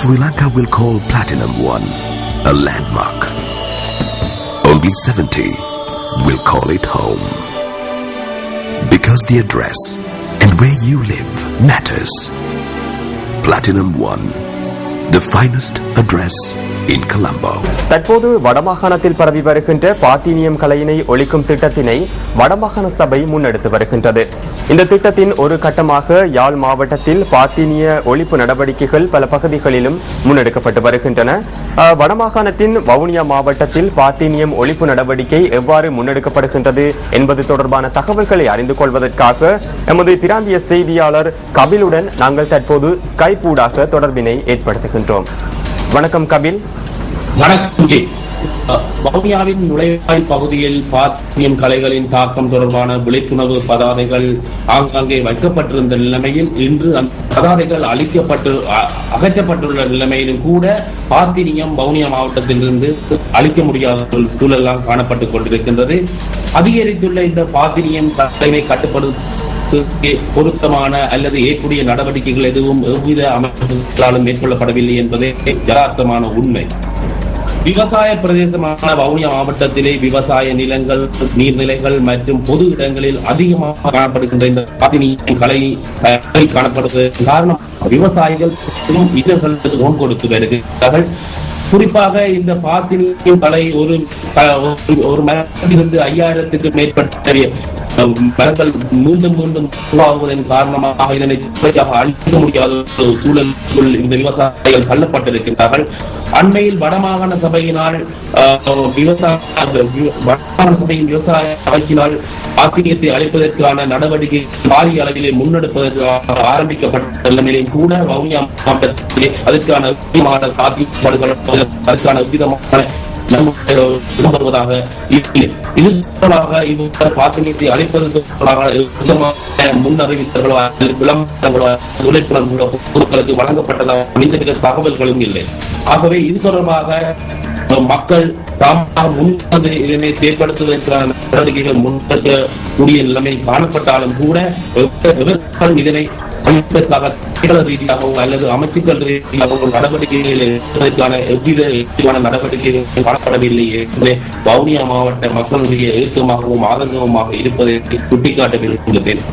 Sri Lanka will call Platinum 1 a landmark. Only 70 will call it home. Because the address and where you live matters. Platinum 1, the finest address in Colombo. தற்போது வடமாகாணத்தில் பரவி வருகின்ற பாத்தீனியம் கலையினை ஒழிக்கும் திட்டத்தினை வடமாகாண சபை முன்னெடுத்து வருகின்றது. இந்த திட்டத்தின் ஒரு கட்டமாக யாழ் மாவட்டத்தில் பாத்தீனிய ஒழிப்பு நடவடிக்கைகள் பல பகுதிகளிலும் முன்னெடுக்கப்பட்டு வருகின்றன. வடமாகாணத்தின் வவுனியா மாவட்டத்தில் பாத்தீனியம் ஒழிப்பு நடவடிக்கை எவ்வாறு முன்னெடுக்கப்படுகின்றது என்பது தொடர்பான தகவல்களை அறிந்து கொள்வதற்காக எமது பிராந்திய செய்தியாளர் கபிலுடன் நாங்கள் தற்போது ஸ்கைப் ஊடாக தொடர்பினை ஏற்படுத்துகின்றோம். வணக்கம் கபில். வணக்கம். வவுனியாவின் நுழைவாயில் பகுதியில் பாத்தீனியம் கலைகளின் தாக்கம் தொடர்பான விழிப்புணர்வு பதாதைகள் ஆங்காங்கே வைக்கப்பட்டிருந்த நிலைமையில் இன்று அந்த பதாதைகள் அகற்றப்பட்டுள்ள நிலைமையிலும் கூட பாத்தீனியம் வவுனியா மாவட்டத்திலிருந்து அழிக்க முடியாத சூழலாம் காணப்பட்டுக் கொண்டிருக்கின்றது. அதிகரித்துள்ள இந்த பாத்தீனியம் கலையை கட்டுப்படுத்த பொருத்தமான அல்லது ஏற்புடைய நடவடிக்கைகள் எதுவும் எவ்வித அமைப்புகளாலும் மேற்கொள்ளப்படவில்லை என்பதே யதார்த்தமான உண்மை. விவசாய பிரதேசமான வவுனியா மாவட்டத்திலே விவசாய நிலங்கள், நீர்நிலைகள் மற்றும் பொது இடங்களில் அதிகமாக காணப்படுகின்ற இந்த பாத்தீனியம் கலை காணப்படுவதற்கு காரணம் விவசாயிகள் இதர்களுக்கு லோன் கொடுத்து வருகிறார்கள். குறிப்பாக இந்த பாத்தீனியம் கலை ஒரு மரத்திலிருந்து 5000க்கு மேற்பட்ட மரங்கள் மீண்டும் உருவாகுவதன் காரணமாக இதனை அழிக்க முடியாத சூழலுக்குள் இந்த விவசாயிகள் தள்ளப்பட்டிருக்கின்றார்கள். அண்மையில் வடமாகாண சபையினால் விவசாய அமைச்சினால் பாத்தீனியத்தை அழிப்பதற்கான நடவடிக்கை பாரிய அளவிலே முன்னெடுப்பதற்கு ஆரம்பிக்கப்பட்ட நிலையிலும் கூட வவுனியா மாவட்டத்திலே அதற்கான சாத்தியப்பாடுகள் அதற்கான விதமான வருவதாக இது தொடர்பாக பாத்தீனியத்தை அழிப்பதற்கு முன்னறிவித்தர்களோ விளம்பரங்களோ விழிப்புணர்வுகளோ பொதுக்களுக்கு வழங்கப்பட்டதாக எந்தவித தகவல்களும் இல்லை. ஆகவே இது தொடர்பாக மக்கள் தாமாக முன்வந்து இதனை செயல்படுத்துவதற்கான நடவடிக்கைகள் முன்னெடுக்கக்கூடிய நிலைமை காணப்பட்டாலும் கூட இதனை அழிப்பதற்காக ரீதியாகவோ அல்லது அமைச்சுக்கள் ரீதியாகவோ நடவடிக்கைகள் எடுப்பதற்கான எவ்வித நடவடிக்கைகள் காணப்படவில்லை என்பதை வவுனியா மாவட்ட மக்களுடைய இறுக்கமாகவும் ஆதங்கமாக இருப்பதை சுட்டிக்காட்ட விரும்புகிறேன்.